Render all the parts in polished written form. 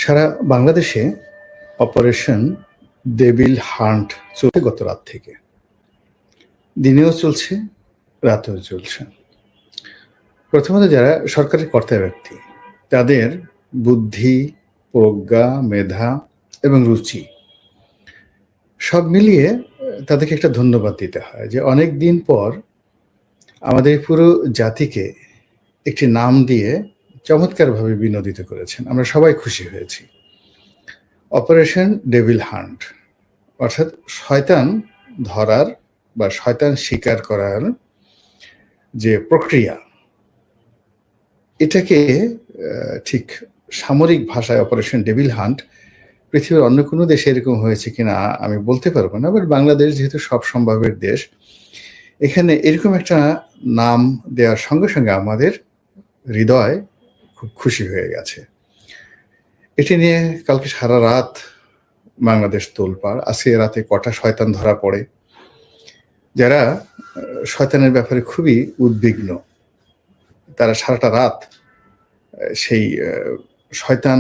সারা বাংলাদেশে operation devil hunt চলছে গত রাত থেকে। দিনেও চলছে, রাতেও চলছে। প্রথমত যারা সরকারি কর্তা ব্যক্তি, তাদের বুদ্ধি, প্রজ্ঞা, মেধা এবং রুচি সব মিলিয়ে তাদেরকে একটা ধন্যবাদ দিতে হয় যে অনেক দিন পর আমাদের পুরো জাতিকে একটি নাম দিয়ে চমৎকারভাবে বিনোদিত করেছেন। আমরা সবাই খুশি হয়েছি। অপারেশন ডেভিল হান্ট অর্থাৎ শয়তান ধরার বা শয়তান শিকার করার যে প্রক্রিয়া, এটাকে ঠিক সামরিক ভাষায় অপারেশন ডেভিল হান্ট পৃথিবীর অন্য কোনো দেশে এরকম হয়েছে কিনা আমি বলতে পারবো না, বাট বাংলাদেশ যেহেতু সব সম্ভাবের দেশ, এখানে এরকম একটা নাম দেওয়ার সঙ্গে সঙ্গে আমাদের হৃদয় খুব খুশি হয়ে গেছে। এটি নিয়ে কালকে সারা রাত বাংলাদেশ তোলপাড়। আজকে রাতে কটা শয়তান ধরা পড়ে, যারা শয়তানের ব্যাপারে খুবই উদ্বিগ্ন, তারা সারাটা রাত সেই শয়তান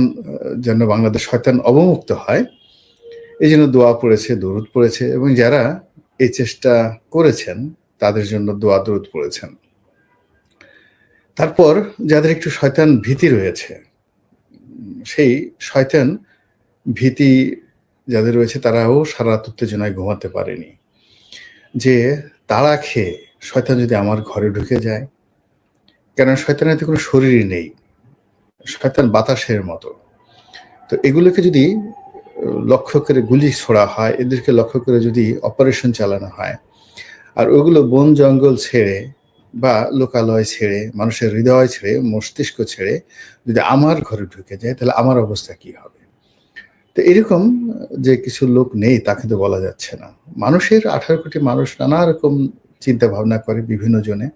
যেন বাংলাদেশ শয়তান অবমুক্ত হয় এই জন্য দোয়া পড়েছে, দরুদ পড়েছে, এবং যারা এই চেষ্টা করেছেন তাদের জন্য দোয়া দরুদ পড়েছেন। তারপর যাদের একটু শয়তান ভীতি রয়েছে, সেই শয়তান ভীতি যাদের রয়েছে তারাও সারা রাত উত্তেজনায় ঘুমাতে পারেনি যে তাড়া খেয়ে শয়তান যদি আমার ঘরে ঢুকে যায়, কারণ শয়তানের তো কোনো শরীরই নেই, শয়তান বাতাসের মতো। তো এগুলোকে যদি লক্ষ্য করে গুলি ছোড়া হয়, এদেরকে লক্ষ্য করে যদি অপারেশন চালানো হয়, আর ওইগুলো বন জঙ্গল ছেড়ে বা লোকালয় ছেড়ে, মানুষের হৃদয় ছেড়ে, মস্তিষ্ক ছেড়ে যদি আমার ঘরে ঢুকে যায়, তাহলে আমার অবস্থা কি হবে? তো এরকম যে কিছু লোক নেই তা কিন্তু বলা যাচ্ছে না। মানুষের 18 কোটি মানুষ নানা রকম চিন্তা ভাবনা করে বিভিন্ন জনে।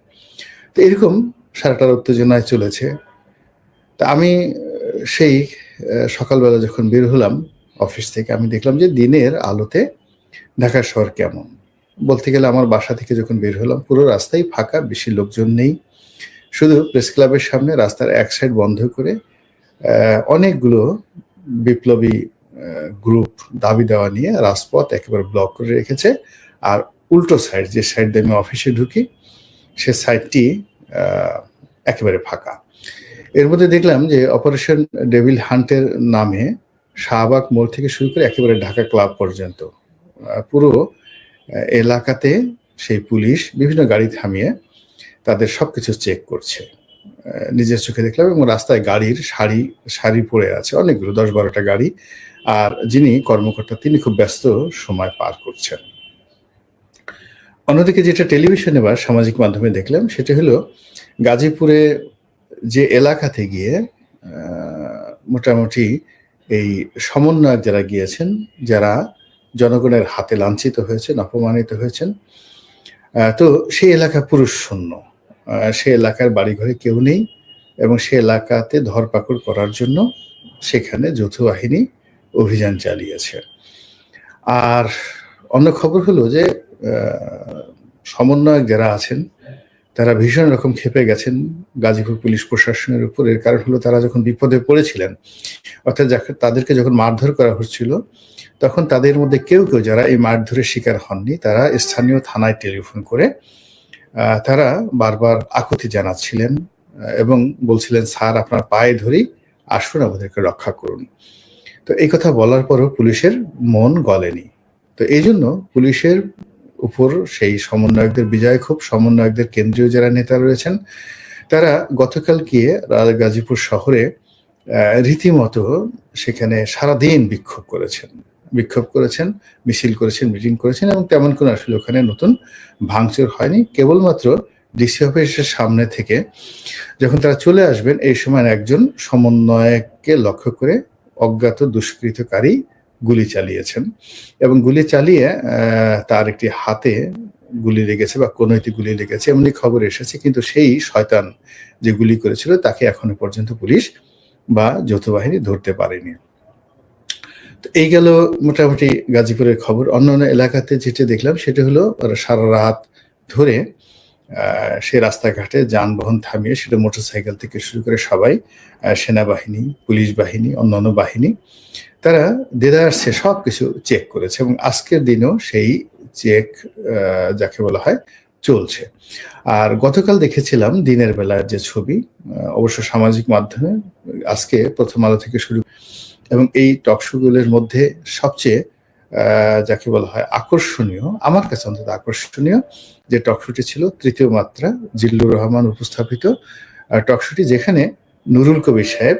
তো এরকম সারাটার উত্তেজনায় চলেছে। তা আমি সেই সকালবেলা যখন বের হলাম অফিস থেকে, আমি দেখলাম যে দিনের আলোতে ঢাকা শহর কেমন। বলতে গেলে আমার বাসা থেকে যখন বের হলাম পুরো রাস্তাই ফাঁকা, বেশি লোকজন নেই। শুধু প্রেস ক্লাবের সামনে রাস্তার এক সাইড বন্ধ করে অনেকগুলো বিপ্লবী গ্রুপ দাবি দেওয়া নিয়ে রাজপথ একেবারে ব্লক করে রেখেছে। আর উল্টো সাইড, যে সাইড দিয়ে আমি অফিসে ঢুকি, সে সাইডটি একেবারে ফাঁকা। এর মধ্যে দেখলাম যে অপারেশন ডেভিল হান্টের নামে শাহবাগ মোড় থেকে শুরু করে একেবারে ঢাকা ক্লাব পর্যন্ত পুরো এলাকাতে সেই পুলিশ বিভিন্ন গাড়ি থামিয়ে তাদের সবকিছু চেক করছে। নিজের চোখে দেখলাম, এবং রাস্তায় গাড়ির সারি সারি পড়ে আছে অনেকগুলো, 10-12টা গাড়ি। আর যিনি কর্মকর্তা তিনি খুব ব্যস্ত সময় পার করছেন। অন্যদিকে যেটা টেলিভিশনে বা সামাজিক মাধ্যমে দেখলাম সেটা হলো গাজীপুরে যে এলাকাতে গিয়ে মোটামুটি এই সমন্বয়ক যারা গিয়েছেন, যারা জনগণের হাতে লাঞ্ছিত হয়েছেন, অপমানিত হয়েছেন, তো সেই এলাকা পুরুষ শূন্য। সে এলাকার বাড়িঘরে কেউ নেই, এবং সে এলাকাতে ধরপাকড় করার জন্য সেখানে যৌথ বাহিনী অভিযান চালিয়েছে। আর অন্য খবর হলো যে সমন্বয়ক যারা আছেন তারা ভীষণ রকম ক্ষেপে গেছেন গাজীপুর পুলিশ প্রশাসনের উপর। এর কারণ হলো তারা যখন বিপদে পড়েছিলেন, অর্থাৎ তাদেরকে যখন মারধর করা হচ্ছিল, তখন তাদের মধ্যে কেউ কেউ যারা এই মারধরের শিকার হননি, তারা স্থানীয় থানায় টেলিফোন করে তারা বারবার আকুতি জানাচ্ছিলেন এবং বলছিলেন, স্যার আপনার পায়ে ধরি, আসুন আমাদেরকে রক্ষা করুন। তো এই কথা বলার পরও পুলিশের মন গলেনি। তো এই জন্য পুলিশের উপর সেই সমন্বয়কদের বিজয় ক্ষোভ, সমন্বয়কদের কেন্দ্রীয় যারা নেতা রয়েছেন তারা গতকাল গিয়ে গাজীপুর শহরে রীতিমতো সেখানে সারাদিন বিক্ষোভ করেছেন, মিছিল করেছেন, মিটিং করেছেন, এবং তেমন কোনো আসলে ওখানে নতুন ভাঙচুর হয়নি। কেবলমাত্র ডিসি অফিসের সামনে থেকে যখন তারা চলে আসবেন, এই সময় একজন সমন্বয়ককে লক্ষ্য করে অজ্ঞাত দুষ্কৃতকারী গুলি চালিয়েছেন, এবং গুলি চালিয়ে তার একটি হাতে গুলি লেগেছে বা কোনো একটি গুলি লেগেছে এমনি খবর এসেছে। কিন্তু সেই শয়তান যে গুলি করেছিল তাকে এখনো পর্যন্ত পুলিশ বা যৌথ বাহিনী ধরতে পারেনি। তো এই গেল মোটামুটি গাজীপুরের খবর। অন্যান্য এলাকাতে যেটা দেখলাম সেটা হলো সারা রাত ধরে সেই রাস্তাঘাটে যানবাহন থামিয়ে সেটা মোটরসাইকেল থেকে শুরু করে সবাই সেনাবাহিনী, পুলিশ বাহিনী, অন্যান্য বাহিনী তারা দেদারসে সবকিছু চেক করেছে এবং আজকের দিনেও সেই চেক যাকে বলা হয় চলছে। আর গতকাল দেখেছিলাম দিনের বেলার যে ছবি, অবশ্য সামাজিক মাধ্যমে আজকে প্রথম আলো থেকে শুরু এবং এই টকশোগুলোর মধ্যে সবচেয়ে যাকে বলা হয় আকর্ষণীয়, আমার কাছে অন্তত আকর্ষণীয় যে টকশোটি ছিল তৃতীয় মাত্রা, জিল্লুর রহমান উপস্থাপিত টকশোটি, যেখানে নুরুল কবির সাহেব,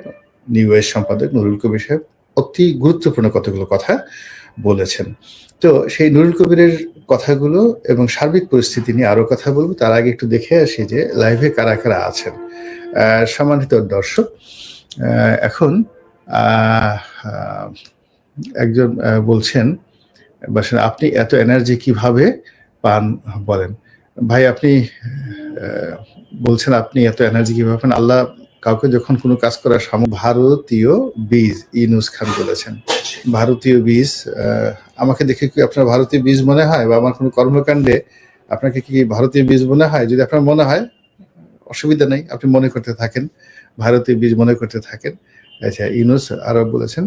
নিউ এজ সম্পাদক নুরুল কবির সাহেব অতি গুরুত্বপূর্ণ কতগুলো কথা বলেছেন। তো সেই নুরুল কবিরের কথাগুলো এবং সার্বিক পরিস্থিতি নিয়ে আরো কথা বলবো, তার আগে একটু দেখে আসি যে লাইভে কারা কারা আছেন। সম্মানিত দর্শক, এখন একজন বলছেন, আপনি এত এনার্জি কিভাবে পান বলেন? ভাই, আপনি বলছেন আপনি এত এনার্জি কিভাবে পান? আল্লাহ কাউকে যখন কোনো কাজ করার ভারতীয় বীজ, ইউনুস খান বলেছেন। ভারতীয় বীজ, আমাকে দেখে কি আপনার ভারতীয় বীজ মনে হয়, বা আমার কোনো কর্মকাণ্ডে আপনাকে কি ভারতীয় বীজ মনে হয়? যদি আপনার মনে হয় অসুবিধা নেই, আপনি মনে করতে থাকেন, ভারতীয় বীজ মনে করতে থাকেন। আচ্ছা, ইউনুস আরো বলেছেন,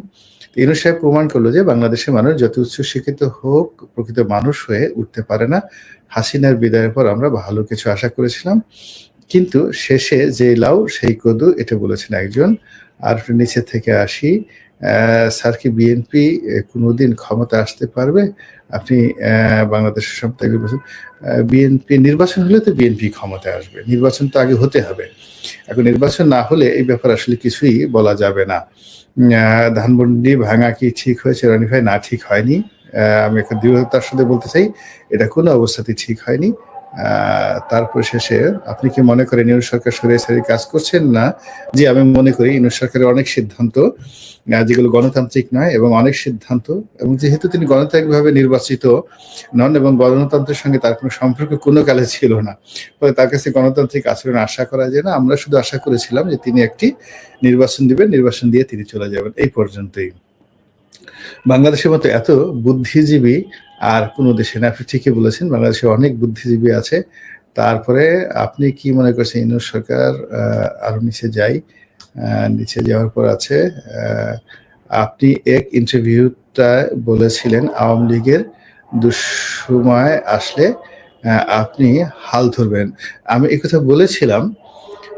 ইউনুস সাহেব প্রমাণ করলো যে বাংলাদেশের মানুষ যত উচ্চ শিক্ষিত হোক প্রকৃত মানুষ হয়ে উঠতে পারে না। হাসিনার বিদায়ের পর আমরা ভালো কিছু আশা করেছিলাম, কিন্তু শেষে যে লাউ সেই কদু, এটা বলেছেন একজন। আর নিচে থেকে আসি, স্যার কি বিএনপি কোনোদিন ক্ষমতা আসতে পারবে? আপনি বাংলাদেশের সম্পর্কে বলছেন বিএনপি নির্বাচন হলে তো বিএনপি ক্ষমতায় আসবে, নির্বাচন তো আগে হতে হবে। এখন নির্বাচন না হলে এই ব্যাপার আসলে কিছুই বলা যাবে না। ধানমন্ডি ভাঙা কি ঠিক হয়েছে রনি ভাই? না, ঠিক হয়নি। আমি একটা দৃঢ়তার সাথে বলতে চাই, এটা কোনো অবস্থাতেই ঠিক হয়নি। তারপর শেষে আপনি কি মনে করেন ইউনুস সরকার সরিয়ে কাজ করছেন? না, জি, আমি মনে করি ইউনুস সরকারের অনেক সিদ্ধান্ত যেগুলো গণতান্ত্রিক নয়, এবং অনেক সিদ্ধান্ত, এবং যেহেতু তিনি গণতান্ত্রিকভাবে নির্বাচিত নন এবং গণতন্ত্রের সঙ্গে তার কোনো সম্পর্ক কোনো কালে ছিল না, ফলে তার কাছে গণতান্ত্রিক আচরণ আশা করা যায় না। আমরা শুধু আশা করেছিলাম যে তিনি একটি নির্বাচন দিবেন, নির্বাচন দিয়ে তিনি চলে যাবেন, এই পর্যন্তই। বাংলাদেশের মতো এত বুদ্ধিজীবী আর কোনো দেশে না। আপনি ঠিকই বলেছেন, বাংলাদেশে অনেক বুদ্ধিজীবী আছে। তারপরে আপনি কি মনে করছেন ইউনুস সরকার, আরো নিচে যাই, নিচে যাওয়ার পর আছে আপনি এক ইন্টারভিউটা বলেছিলেন আওয়ামী লীগের দুঃসময় আসলে আপনি হাল ধরবেন। আমি একথা বলেছিলাম,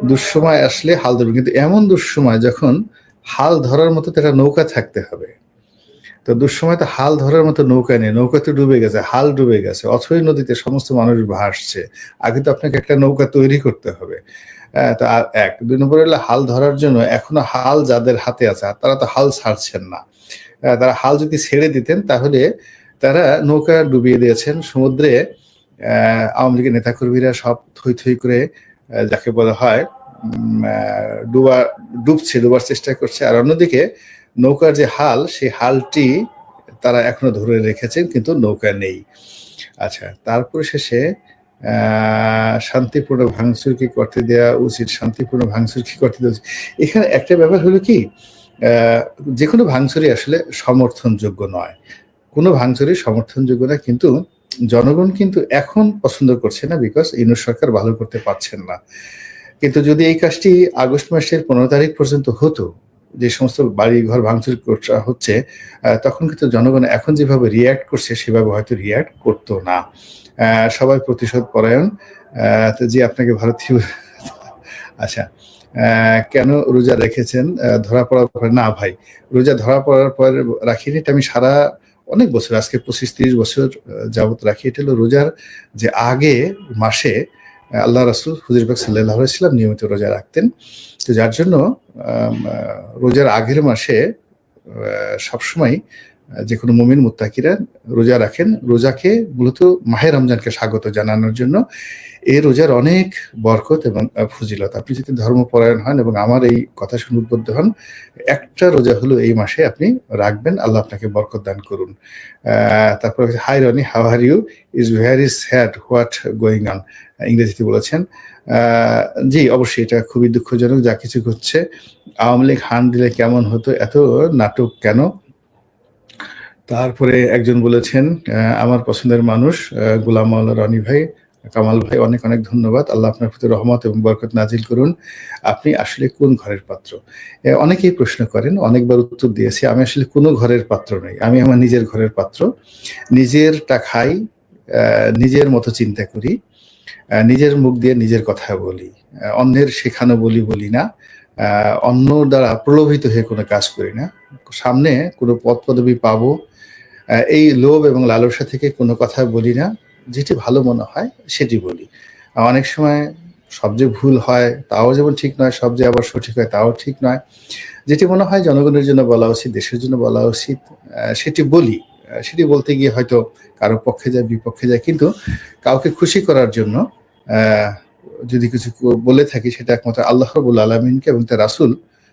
দুঃসময় আসলে হাল ধরবেন, কিন্তু এমন দুঃসময় যখন হাল ধরার মতো একটা নৌকা থাকতে হবে। তো দুঃসময় তো হাল ধরার মতো নৌকা নেই, নৌকা তো ডুবে গেছে, হাল ডুবে গেছে, অথই নদীতে সমস্ত মানুষ ভাসছে। আগে তো আপনাকে একটা নৌকা তৈরি করতে হবে। তা এক, দুই নম্বর হলো হাল ধরার জন্য এখনো হাল যাদের হাতে আছে তারা তো হাল ছাড়ছেন না। তারা হাল যদি ছেড়ে দিতেন তাহলে তারা নৌকা ডুবিয়ে দিয়েছেন সমুদ্রে। আওয়ামী লীগের নেতাকর্মীরা সব থই থই করে যাকে বলা হয় ডুবার চেষ্টা করছে। আর অন্যদিকে নৌকার যে হাল, সেই হালটি তারা এখনো ধরে রেখেছেন, কিন্তু নৌকা নেই। আচ্ছা, তারপরে শেষে শান্তিপূর্ণ ভাঙচুর কি করতে দেওয়া উচিত? শান্তিপূর্ণ ভাঙচুর কি করতে দেওয়া উচিত? এখানে একটা ব্যাপার হলো কি, যে কোনো ভাঙচুরই আসলে সমর্থনযোগ্য নয়, কোনো ভাঙচুরই সমর্থনযোগ্য না, কিন্তু জনগণ কিন্তু এখন পছন্দ করছে না, বিকজ ইউনুস সরকার ভালো করতে পারছেন না। কিন্তু যদি এই কাজটি আগস্ট মাসের 15 তারিখ পর্যন্ত হতো, যে সমস্ত বাড়ি ঘর ভাঙচুর হচ্ছে, তখন কিন্তু জনগণ এখন যেভাবে রিয়্যাক্ট করছে সেভাবে হয়তো রিয়্যাক্ট করতো না। সবাই প্রতিশোধ পরায়ণ। তো জি, আপনাকে ভারতীয় আচ্ছা, কেন রোজা রেখেছেন ধরা পড়ার পর? না ভাই, রোজা ধরা পড়ার পর রাখিনি, এটা আমি সারা অনেক বছর, আজকে 25-30 বছর যাবত রাখি। এটা হলো রোজার যে আগে মাসে আল্লাহ রাসূল হুজুর পাক সাল্লাল্লাহু আলাইহি ওয়াসাল্লাম নিয়মিত রোজা রাখতেন। তো যার জন্য রোজার আগের মাসে সবসময় যে কোনো মুমিন মুত্তাকিরা রোজা রাখেন। রোজাকে মূলত মাহে রমজানকে স্বাগত জানানোর জন্য। এই রোজার অনেক বরকত এবং ফজিলত। আপনি যদি ধর্মপরায়ণ হন এবং আমার এই কথা শুনে উদ্বুদ্ধ হন, একটা রোজা হলো এই মাসে আপনি রাখবেন, আল্লাহ আপনাকে বরকত দান করুন। তারপর hi Roni, how are you? Is very sad what going on, ইংরেজিতে বলেছেন। জি, অবশ্যই এটা খুবই দুঃখজনক যা কিছু হচ্ছে। আওয়ামী লীগ হান দিলে কেমন হতো, এত নাটক কেন? তারপরে একজন বলেছেন আমার পছন্দের মানুষ গোলাম মাওলা রনি ভাই, কামাল ভাই, অনেক অনেক ধন্যবাদ। আল্লাহ আপনার প্রতি রহমত এবং বরকত নাজিল করুন। আপনি আসলে কোন ঘরের পাত্র? অনেকেই প্রশ্ন করেন, অনেকবার উত্তর দিয়েছি। আমি আসলে কোনো ঘরের পাত্র নই। আমি আমার নিজের ঘরের পাত্র। নিজেরটা খাই, নিজের মতো চিন্তা করি, নিজের মুখ দিয়ে নিজের কথা বলি। অন্যের শেখানো বলি না। অন্য দ্বারা প্রলোভিত হয়ে কোনো কাজ করি না। সামনে কোনো পদ-পদবি পাবো, এই লোভ এবং লালসা থেকে কোনো কথা বলি না। যেটি ভালো মনে হয় সেটি বলি। অনেক সময় সব যে ভুল হয় তাও যেমন ঠিক নয়, সব যে আবার সঠিক হয় তাও ঠিক নয়। যেটি মনে হয় জনগণের জন্য বলা উচিত, দেশের জন্য বলা উচিত, সেটি বলি। সেটি বলতে গিয়ে হয়তো কারো পক্ষে যায়, বিপক্ষে যায়। কিন্তু কাউকে খুশি করার জন্য যদি কিছু বলে থাকি সেটা একমাত্র আল্লাহ রাব্বুল আলামিনকে এবং তার রাসূল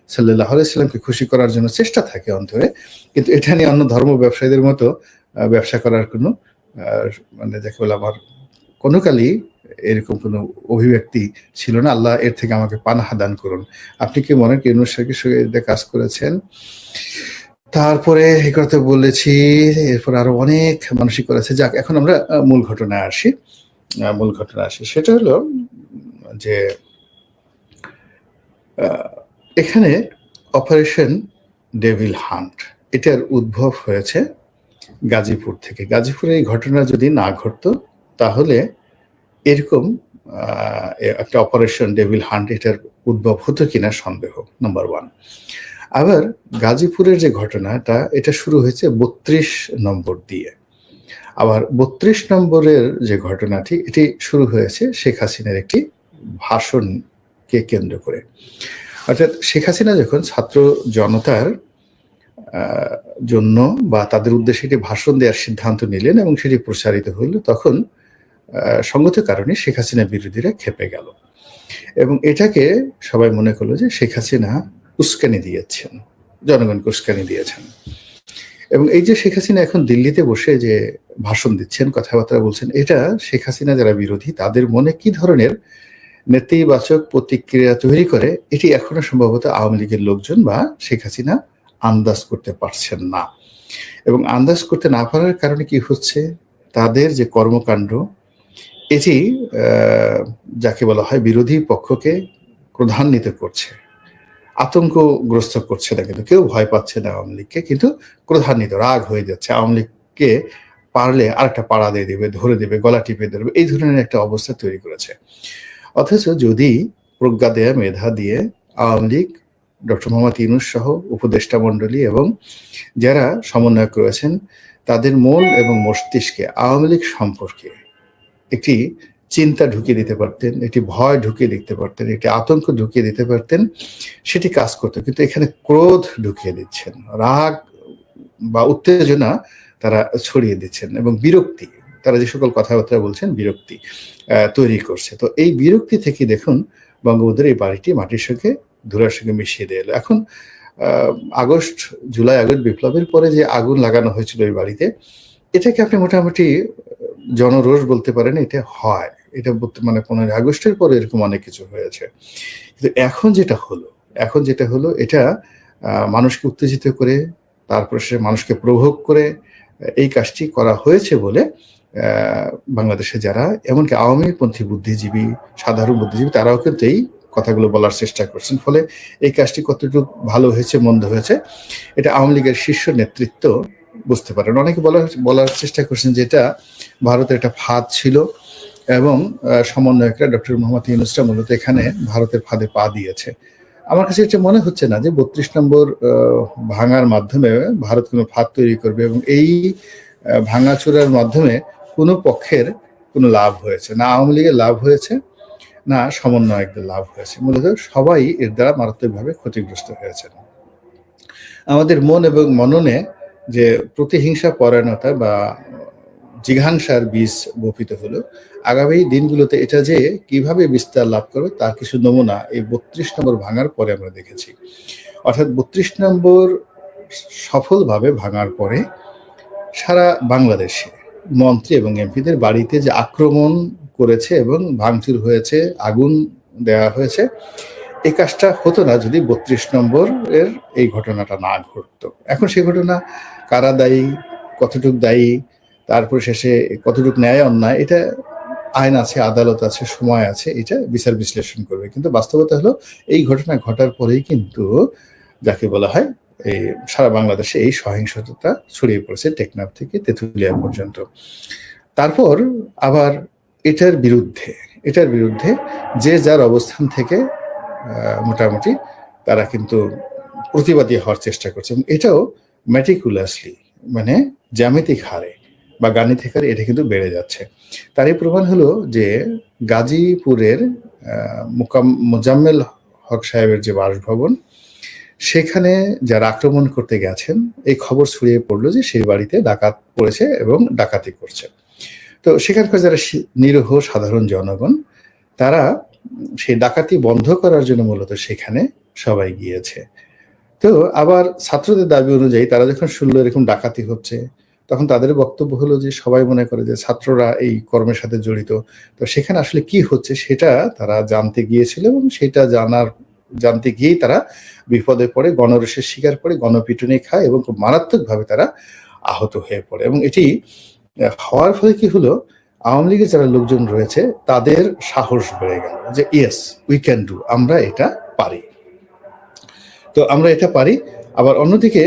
সাল্লাল্লাহু আলাইহি সাল্লামকে খুশি করার জন্য চেষ্টা থাকে অন্তরে। কিন্তু এটা নিয়ে অন্য ধর্ম ব্যবসায়ীদের মতো ব্যবসা করার কোনো মানে যাকে বলে আমার কোনো কালই এরকম কোনো অভিব্যক্তি ছিল না। আল্লাহ এর থেকে আমাকে পানাহা দান করুন। আপনি কি মনে করেন ইউনূস স্যারের সঙ্গে এটা কাজ করেছেন? তারপরে এই কথা বলেছি, এরপর আরো অনেক মানুষই করেছে। যাক, এখন আমরা মূল ঘটনায় আসি। সেটা হলো যে এখানে অপারেশন ডেভিল হান্ট, এটার উদ্ভব হয়েছে গাজীপুর থেকে। গাজীপুরে এই ঘটনা যদি না ঘটতো তাহলে এরকম একটা অপারেশন ডেভিল হান্ট এটার উদ্ভব হতো কিনা সন্দেহ, নাম্বার 1। আবার গাজীপুরের যে ঘটনাটা, এটা শুরু হয়েছে ৩২ নম্বর দিয়ে। আবার ৩২ নম্বরের যে ঘটনাটি, এটি শুরু হয়েছে শেখ হাসিনার একটি ভাষণকে কেন্দ্র করে। অর্থাৎ শেখ হাসিনা যখন ছাত্র জনতার জন্য বা তাদের উদ্দেশ্যে একটি ভাষণ দেওয়ার সিদ্ধান্ত নিলেন এবং সেটি প্রচারিত হইল, তখন সঙ্গত কারণে শেখ হাসিনা বিরোধীরা ক্ষেপে গেল এবং এটাকে সবাই মনে করলো যে শেখ হাসিনা উস্কানি দিয়েছেন, জনগণকে উস্কানি দিয়েছেন। এবং এই যে শেখ হাসিনা এখন দিল্লিতে বসে যে ভাষণ দিচ্ছেন, কথাবার্তা বলছেন, এটা শেখ হাসিনা যারা বিরোধী তাদের মনে কি ধরনের নেতিবাচক প্রতিক্রিয়া তৈরি করে, এটি এখনো সম্ভবত আওয়ামী লীগের লোকজন বা শেখ হাসিনা আন্দাজ করতে পারছেন না। এবং আন্দাজ করতে না পারার কারণে কি হচ্ছে, তাদের যে কর্মকাণ্ড, এটি যাকে বলা হয় বিরোধী পক্ষকে ক্রোধান্বিত করছে, আতঙ্কগ্রস্ত করছে না। কিন্তু কেউ ভয় পাচ্ছে না আওয়ামী লীগকে, কিন্তু ক্রোধান্বিত, রাগ হয়ে যাচ্ছে। আওয়ামী লীগকে পারলে আরেকটা পাড়া দিয়ে দেবে, ধরে দেবে, গলা টিপে ধরবে, এই ধরনের একটা অবস্থা তৈরি করেছে। অথচ যদি প্রজ্ঞা দেয়া, মেধা দিয়ে আওয়ামী লীগ, ডক্টর মোহাম্মদ ইউনূস সহ উপদেষ্টা মণ্ডলী এবং যারা সমন্বয়ক রয়েছেন, তাদের মন এবং মস্তিষ্কে আওয়ামী লীগ সম্পর্কে একটি চিন্তা ঢুকিয়ে দিতে পারতেন, একটি ভয় ঢুকিয়ে দিতে পারতেন, একটি আতঙ্ক ঢুকিয়ে দিতে পারতেন, সেটি কাজ করতো। কিন্তু এখানে ক্রোধ ঢুকিয়ে দিচ্ছেন, রাগ বা উত্তেজনা তারা ছড়িয়ে দিচ্ছেন এবং বিরক্তি, তারা যে সকল কথাবার্তা বলছেন বিরক্তি তৈরি করছে। তো এই বিরক্তি থেকে দেখুন বঙ্গবন্ধুর এই বাড়িটি মাটির সঙ্গে ধুলার সঙ্গে মিশিয়ে দিয়ে এলো। এখন জুলাই আগস্ট বিপ্লবের পরে যে আগুন লাগানো হয়েছিল এই বাড়িতে, এটাকে আপনি মোটামুটি জনরোষ বলতে পারেন। এটা হয়, এটা মানে 15 আগস্টের পরে এরকম অনেক কিছু হয়েছে। কিন্তু এখন যেটা হলো এটা মানুষকে উত্তেজিত করে, তারপর সে মানুষকে প্রভোগ করে এই কাজটি করা হয়েছে বলে বাংলাদেশে যারা, এমনকি আওয়ামীপন্থী বুদ্ধিজীবী, সাধারণ বুদ্ধিজীবী, তারাও কিন্তু এই কথাগুলো বলার চেষ্টা করছেন। ফলে এই কাজটি কতটুকু ভালো হয়েছে মন্দ হয়েছে, এটা আওয়ামী লীগের শীর্ষ নেতৃত্ব বুঝতে পারেন। অনেকে বলার চেষ্টা করছেন যে এটা ভারতের একটা ফাঁদ ছিল এবং সমন্বয়করা ডক্টর মোহাম্মদ ইউনূসরা মূলত এখানে ভারতের ফাঁদে পা দিয়েছে। আমার কাছে এটা মনে হচ্ছে না যে ৩২ নম্বর ভাঙার মাধ্যমে ভারত কোনো ফাঁদ তৈরি করবে এবং এই ভাঙাচোরার মাধ্যমে কোনো পক্ষের কোনো লাভ হয়েছে না। আওয়ামী লীগের লাভ হয়েছে না, সমন্বয়কদের লাভ হয়েছে। মূলত সবাই এর দ্বারা মারাত্মকভাবে ক্ষতিগ্রস্ত হয়েছেন। আমাদের মন এবং মননে যে প্রতিহিংসা পরায়ণতা বা জিঘাংসার বীজ বপিত হলো, আগামী দিনগুলোতে এটা যে কিভাবে বিস্তার লাভ করবে তার কিছু নমুনা এই ৩২ নম্বর ভাঙার পরে আমরা দেখেছি। অর্থাৎ ৩২ নম্বর সফলভাবে ভাঙার পরে সারা বাংলাদেশে মন্ত্রী এবং এমপিদের বাড়িতে যে আক্রমণ করেছে এবং ভাঙচুর হয়েছে, আগুন দেওয়া হয়েছে, এই কাজটা হতো না যদি ৩২ নম্বরের এই ঘটনাটা না ঘটতো। এখন সেই ঘটনা কারা দায়ী, কতটুক দায়ী, তারপর শেষে কতটুক ন্যায় অন্যায়, এটা আইন আছে, আদালত আছে, সময় আছে, এটা বিচার বিশ্লেষণ করবে। কিন্তু বাস্তবতা হলো এই ঘটনা ঘটার পরেই কিন্তু যাকে বলা হয় এই সারা বাংলাদেশে এই সহিংসতা ছড়িয়ে পড়েছে টেকনাফ থেকে তেঁতুলিয়া পর্যন্ত। তারপর আবার এটার বিরুদ্ধে যে যার অবস্থান থেকে মোটামুটি তারা কিন্তু প্রতিবাদী হওয়ার চেষ্টা করছে, এবং এটাও ম্যাটিকুলাসলি, মানে জ্যামিতিক হারে বা গাণিতিক হারে এটা কিন্তু বেড়ে যাচ্ছে। তারই প্রমাণ হলো যে গাজীপুরের মোজাম্মেল হক সাহেবের যে বাসভবন, সেখানে যারা আক্রমণ করতে গেছেন এই খবর ছড়িয়ে পড়লো যে সেই বাড়িতে ডাকাত পড়েছে এবং ডাকাতি করছে। তো সেখানকার যারা নিরীহ সাধারণ জনগণ, তারা সেই ডাকাতি বন্ধ করার জন্য মূলত সেখানে সবাই গিয়েছে। তো আবার ছাত্রদের দাবি অনুযায়ী তারা যখন শুনলো এরকম ডাকাতি হচ্ছে, তখন তাদের বক্তব্য হলো যে সবাই মনে করে যে ছাত্ররা এই কর্মের সাথে জড়িত। তো সেখানে আসলে কি হচ্ছে সেটা তারা জানতে গিয়েছিল, এবং সেটা জানতে গিয়েই তারা বিপদে পড়ে, গণরোষের শিকার পড়ে, গণপিটুনি খায় এবং খুব মারাত্মকভাবে তারা আহত হয়ে পড়ে। এবং এটি হওয়ার ফলে কি হলো, আওয়ামী লীগের যারা লোকজন রয়েছে তাদের সাহস বেড়ে গেল যে ইয়েস উই ক্যান ডু, আমরা এটা পারি। তো আমরা এটা পারি। আবার অন্যদিকে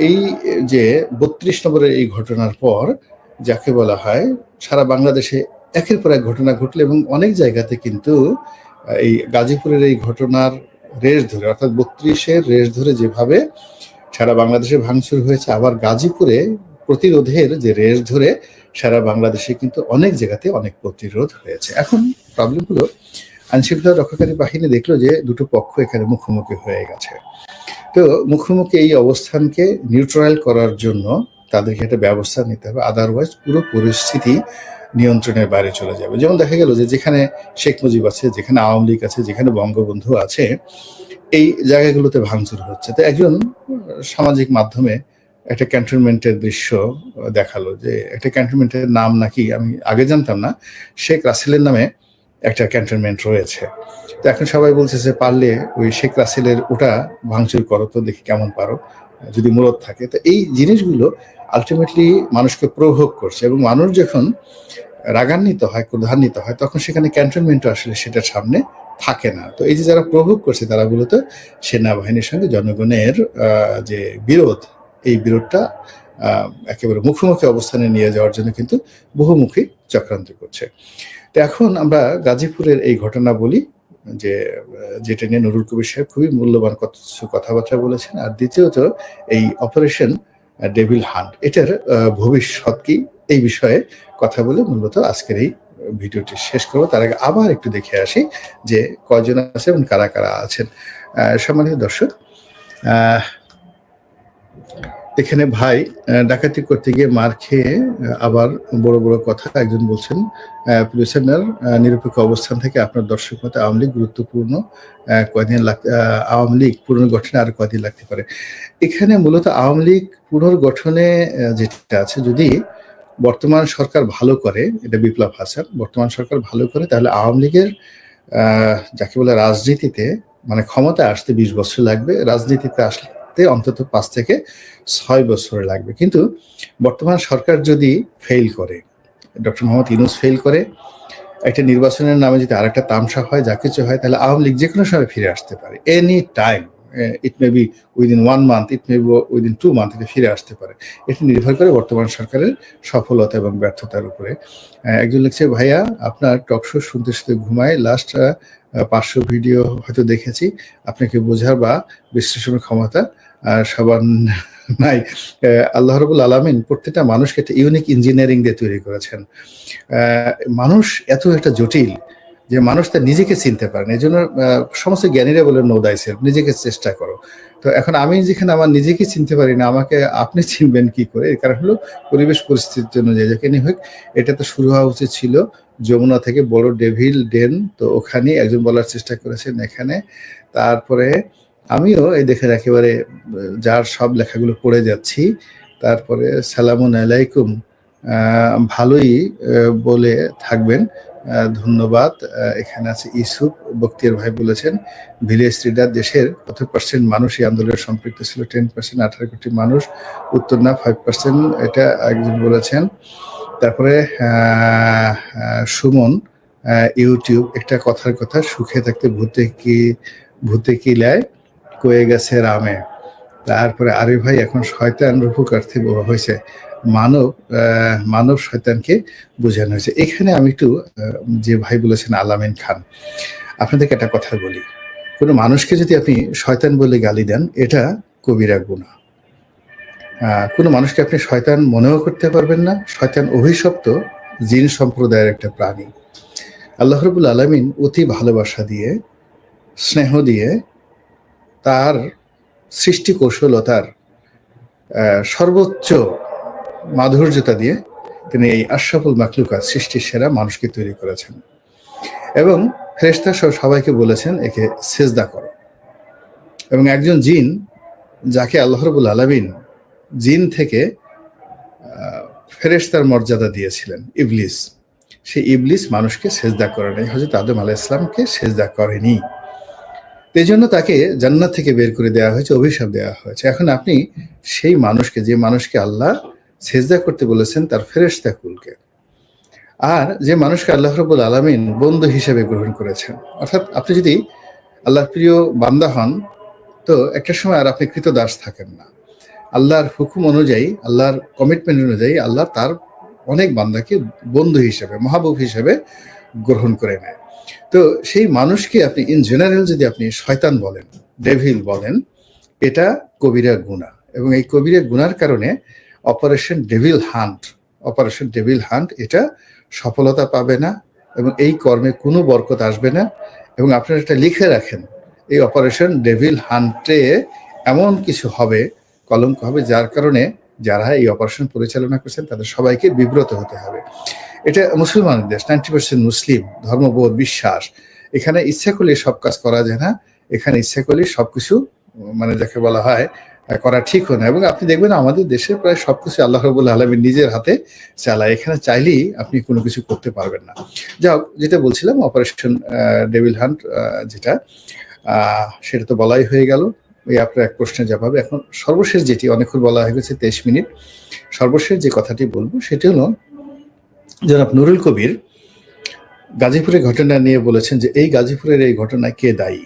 এই যে ৩২ নম্বরের এই ঘটনার পর যাকে বলা হয় সারা বাংলাদেশে একের পর এক ঘটনা ঘটলো, এবং অনেক জায়গাতে কিন্তু এই গাজীপুরের এই ঘটনার রেশ ধরে, অর্থাৎ ৩২-এর রেশ ধরে যেভাবে সারা বাংলাদেশে ভাঙচুর হয়েছে, আবার গাজীপুরে প্রতিরোধের যে রেশ ধরে সারা বাংলাদেশে কিন্তু অনেক জায়গাতে অনেক প্রতিরোধ হয়েছে। এখন প্রবলেম হলো আইনশৃঙ্খলা রক্ষাকারী বাহিনী দেখলো যে দুটো পক্ষ এখানে মুখোমুখি হয়ে গেছে। তো মুখোমুখি এই অবস্থানকে নিউট্রাল করার জন্য তাদেরকে একটা ব্যবস্থা নিতে হবে, আদারওয়াইজ পুরো পরিস্থিতি নিয়ন্ত্রণের বাইরে চলে যাবে। যেমন দেখা গেল যে যেখানে শেখ মুজিব আছে, যেখানে আওয়ামী লীগ আছে, যেখানে বঙ্গবন্ধু আছে, এই জায়গাগুলোতে ভাঙচুর হচ্ছে। তো একজন সামাজিক মাধ্যমে একটা ক্যান্টনমেন্টের দৃশ্য দেখালো, যে একটা ক্যান্টনমেন্টের নাম নাকি আমি আগে জানতাম না, শেখ রাসেলের নামে একটা ক্যান্টনমেন্ট রয়েছে। তো এখন সবাই বলছে যে পারলে ওই শেখ রাসেলের ওটা ভাঙচুর করো, তো দেখি কেমন পারো, যদি মুরত থাকে। তো এই জিনিসগুলো আলটিমেটলি মানুষকে প্রভোগ করছে, এবং মানুষ যখন রাগান্বিত হয়, ক্রোধান্বিত হয়, তখন সেখানে ক্যান্টনমেন্ট আসলে সেটার সামনে থাকে না। তো এই যে যারা প্রভোগ করছে তারা মূলত সেনাবাহিনীর সঙ্গে জনগণের যে বিরোধ, এই বিরোধটা একেবারে মুখোমুখি অবস্থানে নিয়ে যাওয়ার জন্য কিন্তু বহুমুখী চক্রান্ত করছে। তো এখন আমরা গাজীপুরের এই ঘটনা বলি, যে যেটা নিয়ে নুরুল কবির সাহেব খুবই মূল্যবান কথাবার্তা বলেছেন। আর দ্বিতীয়ত এই অপারেশন ডেভিল হান্ট, এটার ভবিষ্যৎ কি, এই বিষয়ে কথা বলে মূলত আজকের এই ভিডিওটি শেষ করবো। তার আগে আবার একটু দেখে আসি যে কয়জন আছে এবং কারা কারা আছেন। সম্মানিত দর্শক, এখানে ভাই ডাকাতি করতে গিয়ে মার খেয়ে আবার বড় বড় কথা একজন বলছেন, প্রিসানার নিরপেক্ষ অবস্থান থেকে আপনার দর্শক মতে আওয়ামী লীগ গুরুত্বপূর্ণ কয়দিন আওয়ামী লীগ পুনর্গঠনে আর কয়দিন লাগতে পারে। এখানে মূলত আওয়ামী লীগ পুনর্গঠনে যেটা আছে, যদি বর্তমান সরকার ভালো করে, এটা বিপ্লব হাসান, বর্তমান সরকার ভালো করে, তাহলে আওয়ামী লীগের যাকে বলে রাজনীতিতে মানে ক্ষমতা আসতে 20 বছর লাগবে, রাজনীতিতে আসতে অন্তত 5 থেকে 6 বছর লাগবে। কিন্তু বর্তমান সরকার যদি ফেল করে, ডক্টর মোহাম্মদ ইউনূস ফেল করে, একটা নির্বাচনের নামে যদি আরেকটা তামসা হয়, যা কিছু হয়, তাহলে আওয়ামী লীগ যে কোনো সময় ফিরে আসতে পারে, any time. It may be within 1 month, it may be within 2 month, এটা ফিরে আসতে পারে। এটা নির্ভর করে বর্তমান সরকারের সফলতা এবং ব্যর্থতার উপরে। একজন লিখছে, ভাইয়া আপনার টকশো শুনতে শুনতে ঘুমায়, লাস্ট 500 ভিডিও হয়তো দেখেছি, আপনাকে বোঝার বা বিশ্লেষণের ক্ষমতা সবার নাই। আল্লাহ রাব্বুল আলামিন প্রত্যেকটা মানুষকে একটা ইউনিক ইঞ্জিনিয়ারিং দিয়ে তৈরি করেছেন। মানুষ এত একটা জটিল যে মানুষ তার নিজেকে চিনতে পারে না। এই জন্য সমস্ত জ্ঞানীরা বলে নো দাই সেলফ, নিজেকে চেষ্টা করো। তো এখন আমি যেখানে আমার নিজেকে চিনতে পারি না, আমাকে আপনি চিনবেন কি করে? এর কারণ হলো পরিবেশ পরিস্থিতির জন্য যে যেখানে হোক, এটা তো শুরু হওয়া উচিত ছিল যমুনা থেকে, বড় ডেভিল ডেন, তো ওখানে একজন বলার চেষ্টা করেছেন এখানে। তারপরে আমিও এই দেখেন একেবারে যার সব লেখাগুলো পড়ে যাচ্ছি। তারপরে সালামুন আলাইকুম, ভালোই বলে থাকবেন, ধন্যবাদ। এখানে আছে ইউসুফ বখতিয়ার ভাই বলেছেন, ভিলেজ লিডার দেশের কত % মানুষ এই আন্দোলনে সম্পৃক্ত ছিল? 10%, 18 কোটি মানুষ। উত্তর না 5%, এটা একজন বলেছেন। তারপরে সুমন ইউটিউব একটা কথার কথা, সুখে থাকতে ভূতে কিলায় কয়ে গেছে রামে। তারপরে আরে ভাই এখন শয়তান রূপকার্থে হয়েছে, মানব শয়তানকে বোঝানো হয়েছে। এখানে আমি একটু যে ভাই বলেছেন আলামিন খান, আপনাদেরকে একটা কথা বলি, কোনো মানুষকে যদি আপনি শয়তান বলে গালি দেন, এটা কবিরা গুনাহ। কোনো মানুষকে আপনি শয়তান মনেও করতে পারবেন না। শয়তান অভিশপ্ত জিন সম্প্রদায়ের একটা প্রাণী। আল্লাহ রাব্বুল আলামিন অতি ভালোবাসা দিয়ে, স্নেহ দিয়ে, তার সৃষ্টি কৌশলতার সর্বোচ্চ মাধুর্যতা দিয়ে তিনি এই আশরাফুল মাখলুকাত, সৃষ্টির সেরা মানুষকে তৈরি করেছেন এবং ফেরেশতা সহ সবাইকে বলেছেন একে সেজদা করো। এবং একজন জিন, যাকে আল্লাহ রাব্বুল আলামিন জিন থেকে ফেরেশতার মর্যাদা দিয়েছিলেন, ইবলিস, সেই ইবলিস মানুষকে সেজদা করে নাই, হযরত আদম আলাইহিস সালামকে সেজদা করেনি। এই জন্য তাকে জান্নাত থেকে বের করে দেওয়া হয়েছে, অভিশাপ দেওয়া হয়েছে। এখন আপনি সেই মানুষকে, যে মানুষকে আল্লাহ সেজদা করতে বলেছেন তার ফেরেশতা কুলকে, আর যে মানুষকে আল্লাহ রাব্বুল আলামিন বন্ধু হিসেবে গ্রহণ করেছেন, অর্থাৎ আপনি যদি আল্লাহর প্রিয় বান্দা হন, তো একটা সময় আর আপনি কৃতদাস থাকেন না। আল্লাহর হুকুম অনুযায়ী, আল্লাহর কমিটমেন্ট অনুযায়ী আল্লাহ তার অনেক বান্দাকে বন্ধু হিসেবে, মাহবুব হিসেবে গ্রহণ করে নেয়। তো সেই মানুষকে আপনি ইন জেনারেল যদি আপনি শয়তান বলেন, ডেভিল বলেন, এটা কবিরা গুনাহ। এবং এই কবিরা গুনার কারণে অপারেশন ডেভিল হান্ট এটা সফলতা পাবে না এবং এই কর্মে কোনো বরকত আসবে না। এবং আপনারা এটা লিখে রাখেন, এই অপারেশন ডেভিল হান্টে এমন কিছু হবে, কলঙ্ক হবে, যার কারণে যারা এই অপারেশন পরিচালনা করছেন তাদের সবাইকে বিব্রত হতে হবে। এটা মুসলমানের দেশ, 90% মুসলিম, ধর্মবোধ, বিশ্বাস। এখানে ইচ্ছা করলে সব কাজ করা যায় না, এখানে ইচ্ছা করলে সবকিছু মানে যাকে বলা হয় করা ঠিক হয় না। এবং আপনি দেখবেন আমাদের দেশে প্রায় সবকিছু আল্লাহ রাব্বুল আলামিন নিজের হাতে চালায়, এখানে চাইলেই আপনি কোনো কিছু করতে পারবেন না। যাই হোক, যেটা বলছিলাম অপারেশন ডেভিল হান্ট, যেটা সেটা তো বলাই হয়ে গেল। ওই আপনার এক প্রশ্নের জবাবে এখন সর্বশেষ যেটি, অনেকক্ষণ বলা হয়ে গেছে 23 মিনিট, সর্বশেষ যে কথাটি বলবো সেটি হলো, জনাব নুরুল কবির গাজীপুরের ঘটনা নিয়ে বলেছেন যে এই গাজীপুরের এই ঘটনায় কে দায়ী,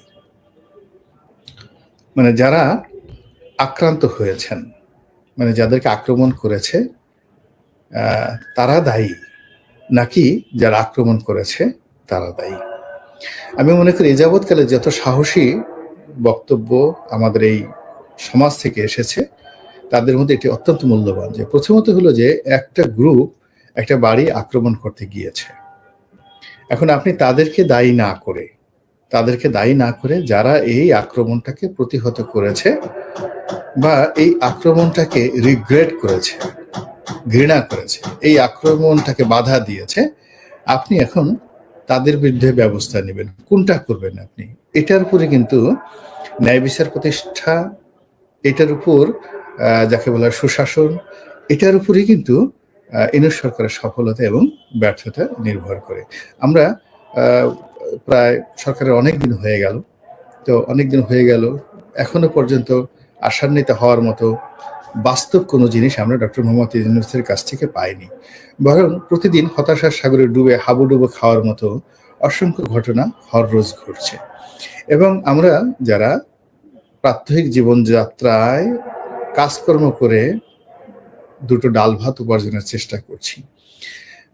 মানে যারা আক্রান্ত হয়েছেন, মানে যাদেরকে আক্রমণ করেছে তারা দায়ী, নাকি যারা আক্রমণ করেছে তারা দায়ী। আমি মনে করি এই যাবৎকালে যত সাহসী বক্তব্য আমাদের এই সমাজ থেকে এসেছে, তাদের মধ্যে এটি অত্যন্ত মূল্যবান। যে প্রথমত হলো যে একটা গ্রুপ একটা বাড়ি আক্রমণ করতে গিয়েছে, এখন আপনি তাদেরকে দায়ী না করে যারা এই আক্রমণটাকে প্রতিহত করেছে বা এই আক্রমণটাকে রিগ্রেট করেছে, ঘৃণা করেছে, এই আক্রমণটাকে বাধা দিয়েছে, আপনি এখন তাদের বিরুদ্ধে ব্যবস্থা নেবেন। কোনটা করবেন আপনি? এটার উপরে কিন্তু ন্যায় বিচার প্রতিষ্ঠা, এটার উপর যাকে বলা সুশাসন, এটার উপরেই কিন্তু ইউনূস সরকারের সফলতা এবং ব্যর্থতা নির্ভর করে। আমরা প্রায় সরকারের অনেক দিন হয়ে গেল, এখনো পর্যন্ত আশান্বিত হওয়ার মতো বাস্তব কোনো জিনিস আমরা ডক্টর মোহাম্মদ ইউনূসের কাছ থেকে পাইনি। বরং প্রতিদিন হতাশার সাগরে ডুবে হাবুডুবু খাওয়ার মতো অসংখ্য ঘটনা হররোজ ঘটছে। এবং আমরা যারা প্রাত্যহিক জীবনযাত্রায় কাজকর্ম করে দুটো ডাল ভাত উপার্জনের চেষ্টা করছি,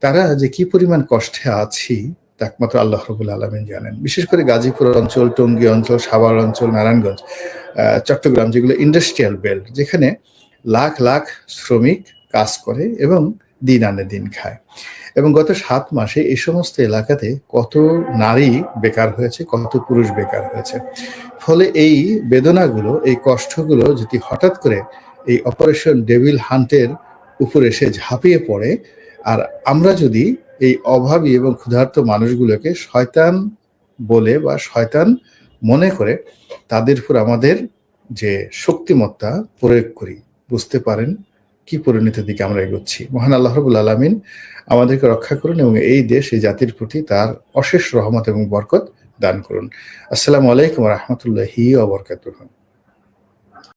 তারা যে কি পরিমাণ কষ্টে আছি তা একমাত্র আল্লাহ রাব্বুল আলামিন জানেন। বিশেষ করে গাজীপুর অঞ্চল, টঙ্গী অঞ্চল, সাভার অঞ্চল, নারায়ণগঞ্জ, চট্টগ্রাম, যেগুলো ইন্ডাস্ট্রিয়াল বেল্ট, যেখানে লাখ লাখ শ্রমিক কাজ করে এবং দিন আনে দিন খায়। এবং গত 7 মাসে এই সমস্ত এলাকাতে কত নারী বেকার হয়েছে, কত পুরুষ বেকার হয়েছে। ফলে এই বেদনাগুলো, এই কষ্টগুলো যদি হঠাৎ করে এই অপারেশন ডেভিল হান্টের উপরে এসে ঝাঁপিয়ে পড়ে, আর আমরা যদি এই অভাবী এবং ক্ষুধার্ত মানুষগুলোকে শয়তান বলে বা শয়তান মনে করে তাদের উপর আমাদের যে শক্তিমত্তা প্রয়োগ করি, বুঝতে পারেন কি পরিণতির দিকে আমরা এগোচ্ছি। মহান আল্লাহ রাব্বুল আলামিন আমাদেরকে রক্ষা করুন এবং এই দেশ, এই জাতির প্রতি তার অশেষ রহমত এবং বরকত দান করুন। আসসালামু আলাইকুম ওয়া রাহমাতুল্লাহি ওয়া বারাকাতুহু।